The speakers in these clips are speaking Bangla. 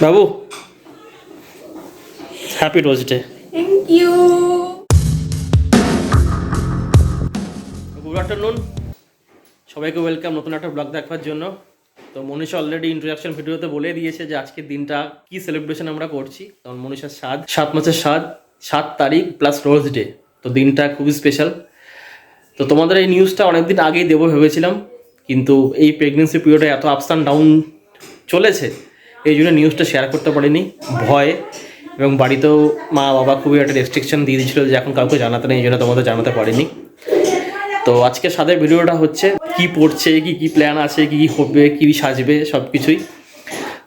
Babu happy rose day. Thank you. Good afternoon, সবাইকে ওয়েলকাম নতুন একটা ব্লগ দেখার জন্য। তো মনীষা অলরেডি ইন্ট্রোডাকশন ভিডিওতে বলে দিয়েছে যে আজকের দিনটা কি সেলিব্রেশন আমরা করছি। কারণ মনীষার 7 মাসের 7 তারিখ প্লাস রোজ ডে, তো দিনটা খুবই স্পেশাল। তো তোমাদের এই নিউজটা অনেকদিন আগেই দেবো ভেবেছিলাম, কিন্তু এই প্রেগনেন্সি পিরিয়ডে এত আপস অ্যান্ড ডাউন চলেছে, এই জন্য নিউজটা শেয়ার করতে পারিনি ভয়ে। এবং বাড়িতেও মা বাবা খুবই একটা রেস্ট্রিকশন দিয়ে দিয়েছিল যে এখন কাউকে জানাতে নেই, এই জন্য তোমাদের জানাতে পারিনি। তো আজকে সাথে ভিডিওটা হচ্ছে কি পড়ছে, কি প্ল্যান আছে, কি হবে, কি সাজবে, সব কিছুই।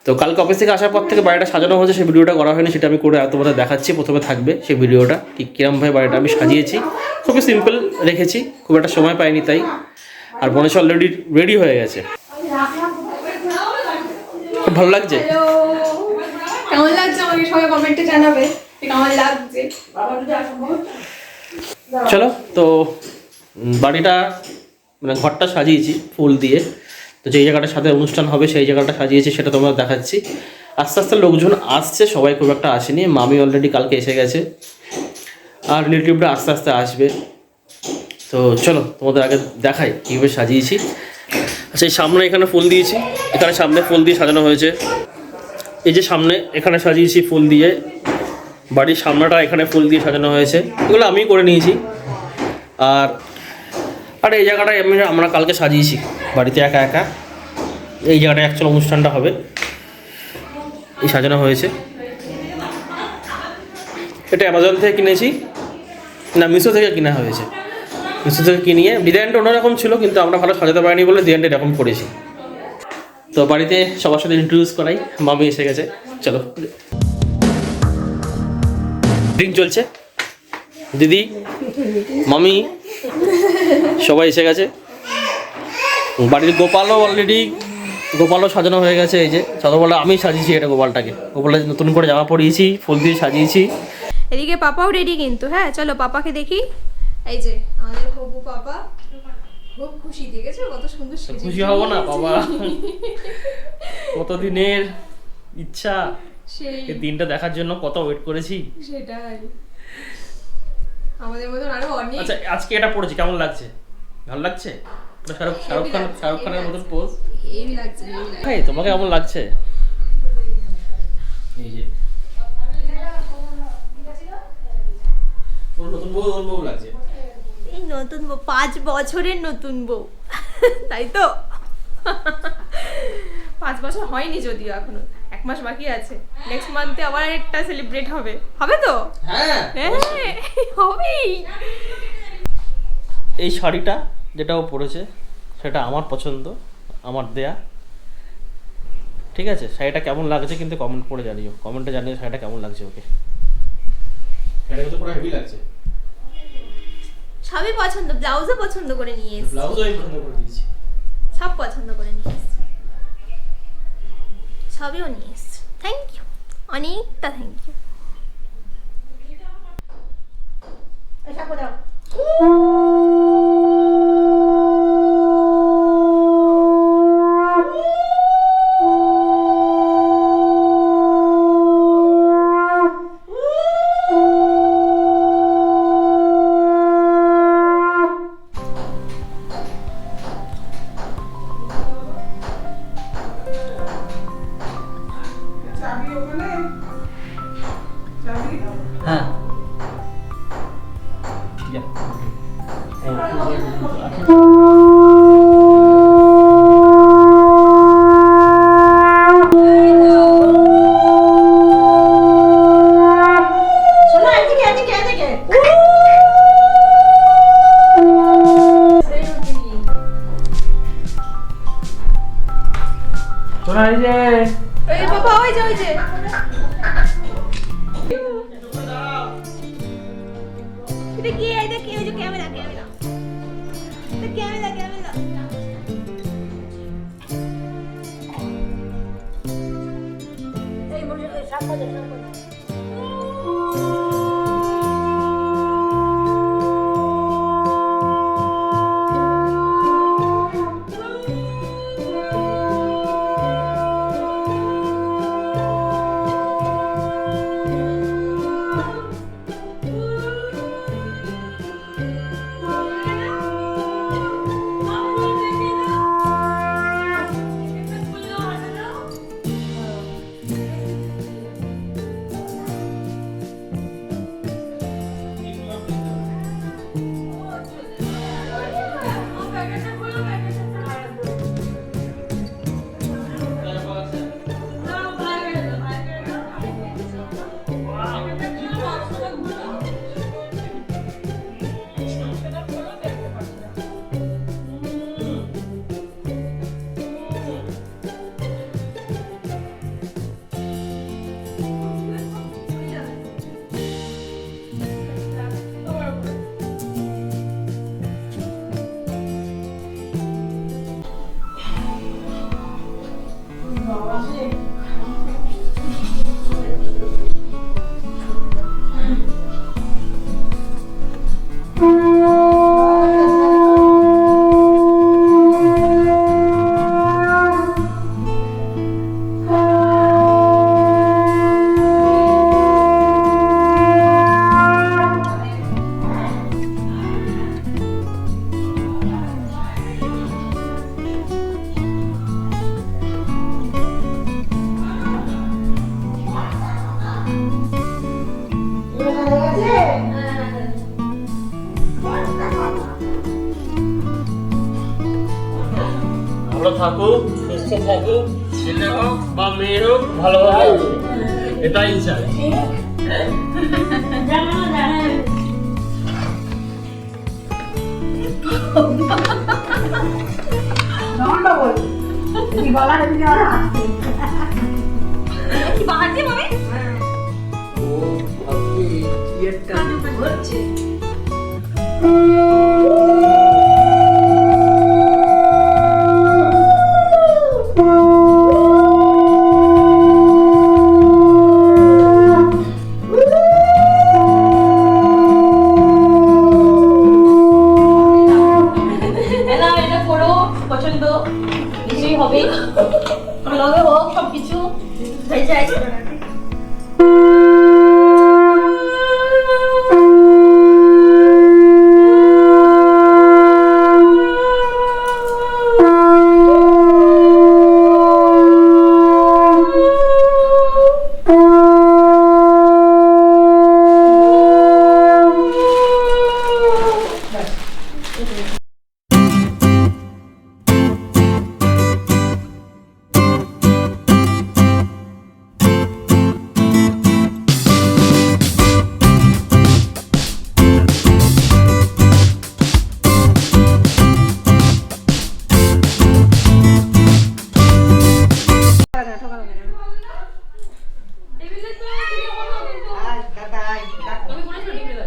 তো কালকে অফিস থেকে আসার পর থেকে বাড়িটা সাজানো হয়েছে, সেই ভিডিওটা করা হয়নি, সেটা আমি করে তোমাদের দেখাচ্ছি। প্রথমে থাকবে সেই ভিডিওটা কিরমভাবে বাড়িটা আমি সাজিয়েছি। খুবই সিম্পল রেখেছি, খুব একটা সময় পাইনি তাই। আর মনীষা অলরেডি রেডি হয়ে গেছে, খুব ভালো লাগছে। কেমন লাগছে আমাকে সবাই কমেন্টে জানাবে কেমন লাগছে। চলো, তো বাড়িটা মানে ঘরটা সাজিয়েছি ফুল দিয়ে। তো যেই জায়গাটার সাথে অনুষ্ঠান হবে সেই জায়গাটা সাজিয়েছি, সেটা তোমরা দেখাচ্ছি। আস্তে আস্তে লোকজন আসছে, সবাই খুব একটা আসেনি। মামি অলরেডি কালকে এসে গেছে, আর রিলেটিভরা আস্তে আস্তে আসবে। তো চলো তোমাদের আগে দেখাই কীভাবে সাজিয়েছি। আচ্ছা, এই সামনে এখানে ফুল দিয়েছি, এখানে সামনে ফুল দিয়ে সাজানো হয়েছে। এই যে সামনে এখানে সাজিয়েছি ফুল দিয়ে, বাড়ির সামনেটা এখানে ফুল দিয়ে সাজানো হয়েছে, এগুলো আমিই করে নিয়েছি। আর এই জায়গাটায় আমরা কালকে সাজিয়েছি বাড়িতে একা একা। এই জায়গাটায় অ্যাকচুয়াল অনুষ্ঠানটা হবে, এই সাজানো হয়েছে। এটা অ্যামাজন থেকে কিনেছি, না মিশো থেকে কিনা হয়েছে। মিশো থেকে কিনিয়ে ডিজাইনটা অন্যরকম ছিল, কিন্তু আমরা ভালো সাজাতে পারিনি বলে ডিজাইনটা এরকম করেছি। তো বাড়িতে সবার সাথে ইন্ট্রোডিউস করাই, মামি এসে গেছে। চলো, ড্রিঙ্ক চলছে, দিদি মামি সবাই এসে গেছে। বাড়ির গোপালও সাজানো হয়ে গেছে। এই যে ছোটোবেলা আমি সাজিয়েছি এটা, গোপালটা নতুন করে জামা পরিয়েছি, ফুল দিয়ে সাজিয়েছি। এদিকে পাপাও রেডি কিন্তু। হ্যাঁ চলো পাপাকে দেখি। এই যে আমাদের হবু পাপা খুব খুশি, দেখেছো কত সুন্দর সেজে। খুশি হব না বাবা, কতদিনের ইচ্ছা সেই এই দিনটা দেখার জন্য, কত ওয়েট করেছি। সেটাই আমাদের মতন আরো অনেক। আচ্ছা, আজকে এটা পড়েছি, কেমন লাগছে? ভালো লাগছে? শাহরুখ খানের মতন পোজ। হেভি লাগছে, হেভি লাগছে। হ্যাঁ, তোমাকে কেমন লাগছে? এই যে নতুন বউ লাগছে। এই নতুন বউ, 5 বছরের নতুন বউ, তাই তো। 5 বছর হয়নি যদিও, এখনো 1 মাস বাকি আছে। নেক্সট মান্থে আবার একটা সেলিব্রেট হবে তো। হ্যাঁ হবেই। এই শাড়িটা যেটা ও পরেছে সেটা আমার পছন্দ, আমার দেয়া। ঠিক আছে, শাড়িটা কেমন লাগছে কিন্তু কমেন্টে জানিও শাড়িটা কেমন লাগছে ওকে। শাড়িটা তো পুরো হেভি লাগছে। সবই পছন্দ, ব্লাউজও পছন্দ করে নিয়ে এসেছি। ব্লাউজও আমি পছন্দ করে দিয়েছি, সব পছন্দ করে নিয়ে এসেছি, সবইও নিয়ে এসেছি। থ্যাংক ইউ, অনেকটা থ্যাংক ইউ। হ্যাঁ এই বাবা, ওই যে এটা কি? এটা কি? ওই যে ক্যামেরা। এই মনে সামনে। থাকুক, সুস্থ থাকুক, ছেলে হোক বা মেয়ে হোক ভালোভাবে, এটাই চাই।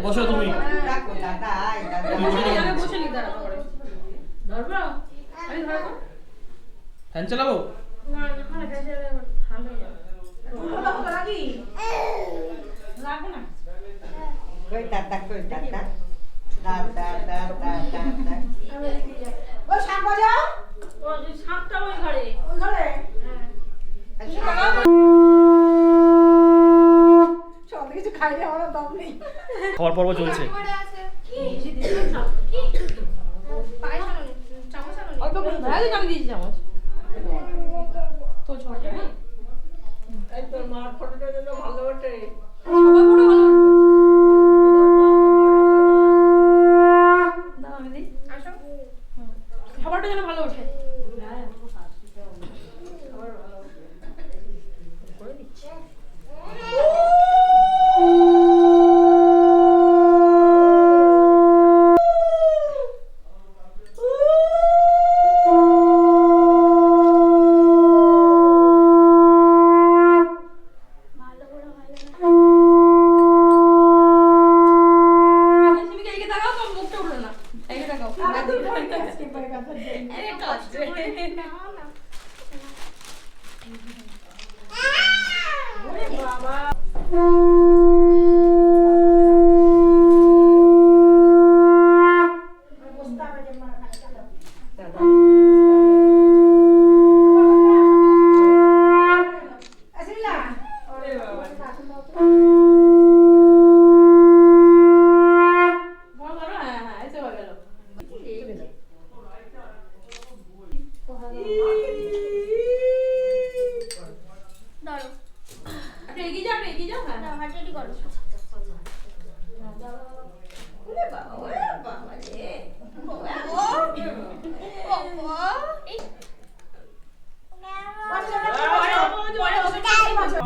বসো তুমি। ফ্যান চালাবো? খাওয়ার পর্ব চলছে। খাবারটা যেন ভালো ওঠে।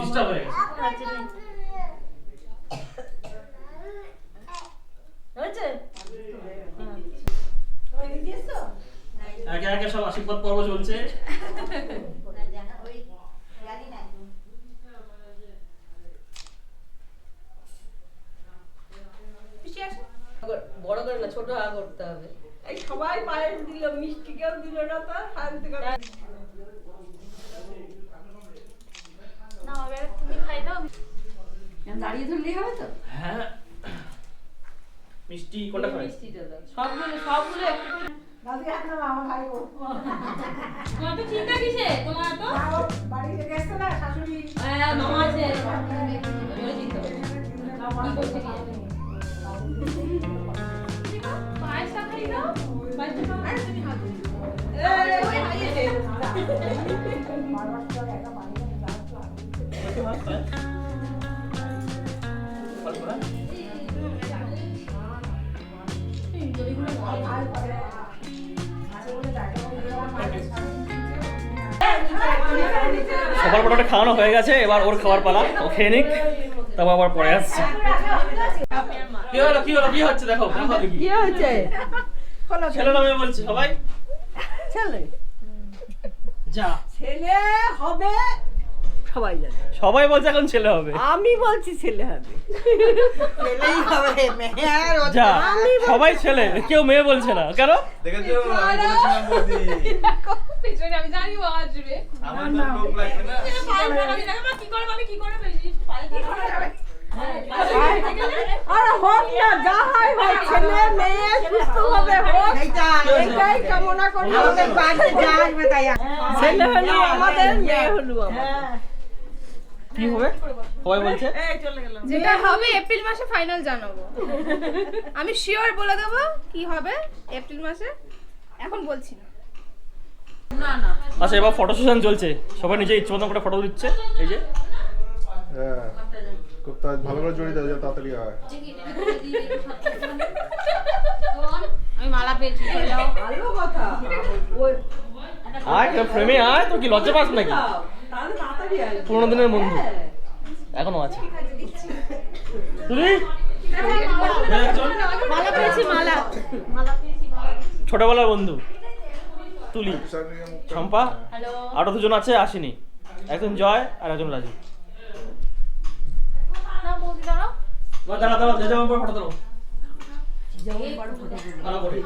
ডিস্টার্ব হয়ে গেছে। একে একে সব আশীর্বাদ পর্ব চলছে। বড় করে না, ছোট আ করতে হবে। এই সবাই পায়েস দিল, মিষ্টি কেউ দিল না, তো শান্তি করে না এবার তুমি খাই দাও। দাঁড়িয়ে ধরলেই হবে তো? হ্যাঁ, মিষ্টি কোনটা খাবে? মিষ্টিটা দাও, সবগুলো দাদি হাত না মামা খাইবো। তোমার তো চিন্তা কিসে? তোমার তো বাড়িতে গেছে না শাশুড়ি, মামা আছে। পায়েসটা খাই দাও। পায়েসটা খাও। আর তুমি হাত দাও। সবার মোটামুটি খাওয়ানো হয়ে গেছে, এবার ওর খাবার পালা, ও খেয়ে নিক, তারপর আবার পরে আসছি। কি হলো কি হচ্ছে দেখো দেখি। কি হয়েছে? ছেলে না মেয়ে বলছে সবাই? ছেলে যা, ছেলে হবে সবাই জানে। সবাই বলছে এখন ছেলে হবে। আমি বলছি ছেলে হবে। ছেলেই হবে, মেয়ে আর যা, সবাই ছেলে, কেউ মেয়ে বলছে না কেন? দেখেছো আমি বলেছিলাম বৌদি পিছনে আমি জানি ও আসবে। আমার তো লোক লাগবে না আরে হোক না, যা হয় হোক, ছেলে মেয়ে সুস্থ হবে হোক, এটাই কামনা করি। আমাদের বাড়ি যা আসবে তাই ছেলে হলো আমাদের, মেয়ে হলো আমাদের। কি হবে সবাই বলছে? যেটা হবে এপ্রিল মাসে ফাইনাল জানাবো। আমি শিওর বলে দেবো কি হবে এপ্রিল মাসে, এখন বলছি না। আচ্ছা, এবার ফটো সেশন চলছে, সবাই নিজে ইচ্ছে মতন করে ফটো দিচ্ছে। এই যে হ্যাঁ খুব ভালো করে জড়িয়ে দাও, যাতে তাড়াতাড়ি হয়। আমি মালা পেয়েছি। ভালো কথা। ওই আয় ফ্রেমে আয়, তো কি লজ্জা পাস নাকি? তাহলে তাড়াতাড়ি আসবে। পুরোনো দিনের বন্ধু এখনো আছে। তুই মালা পেয়েছি, মালা। ছোটবেলার বন্ধু তুলি, ঈশানীয় মুখটা- শম্পা, হ্যালো। আরো দুজন আছে আসেনি, একজন জয় আর একজন রাজু। না বৌদি দাঁড়াও। দাঁড়া দাঁড়া, যে যেমন করে ফটো দাও। ভালো করে।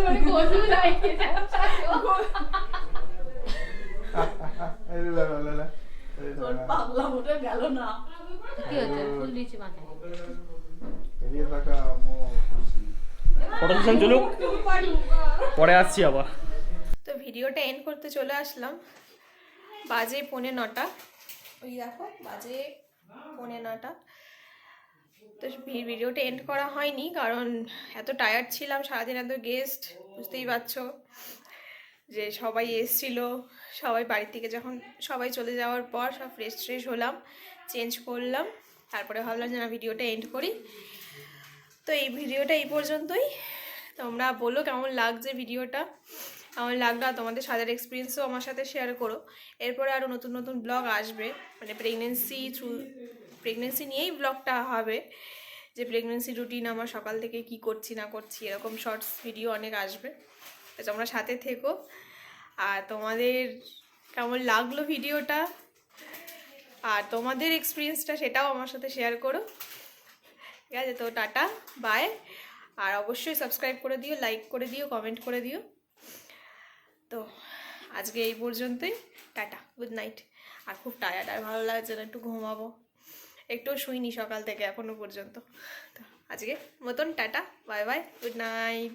মানে কচু লাইকে এই লে, লে, লে, লে। এই লে, লে। কি হচ্ছে? ফুল দিয়েছি মাথায়। এদিকে তাকা, মো খুশি। ফটো সেশন চলুক, পরে আসছি আবার। তো ভিডিওটা এন্ড করতে চলে আসলাম। বাজে 9:45, ওই দেখো বাজে 9:45। তো ভিডিওটা এন্ড করা হয়নি কারণ এত টায়ার্ড ছিলাম, সারাদিন এত গেস্ট, বুঝতেই পারছো যে সবাই এসছিল। সবাই বাড়ি থেকে যখন সবাই চলে যাওয়ার পর সব ফ্রেশ হলাম, চেঞ্জ করলাম, তারপরে ভাবলাম যে না ভিডিওটা এন্ড করি। তো এই ভিডিওটা এই পর্যন্তই। তোমরা বলো কেমন লাগছে ভিডিওটা, কেমন লাগলো, আর তোমাদের সাজার এক্সপিরিয়েন্সও আমার সাথে শেয়ার করো। এরপরে আরও নতুন নতুন ব্লগ আসবে, মানে প্রেগনেন্সি নিয়েই ব্লগটা হবে, যে প্রেগনেন্সি রুটিন আমার সকাল থেকে কি করছি না করছি, এরকম শর্টস ভিডিও অনেক আসবে। তো তোমরা সাথে থেকো, আর তোমাদের কেমন লাগলো ভিডিওটা আর তোমাদের এক্সপিরিয়েন্সটা সেটাও আমার সাথে শেয়ার করো। ঠিক আছে, তো টাটা বাই, আর অবশ্যই সাবস্ক্রাইব করে দিও, লাইক করে দিও, কমেন্ট করে দিও। তো আজকে এই পর্যন্তই, টাটা, গুড নাইট। আর খুব টায়ার্ড, আর ভালো লাগছে না, একটু ঘুমাবো, একটু শুইনি সকাল থেকে এখনো পর্যন্ত। তো আজকে মতন tata, bye bye, good night.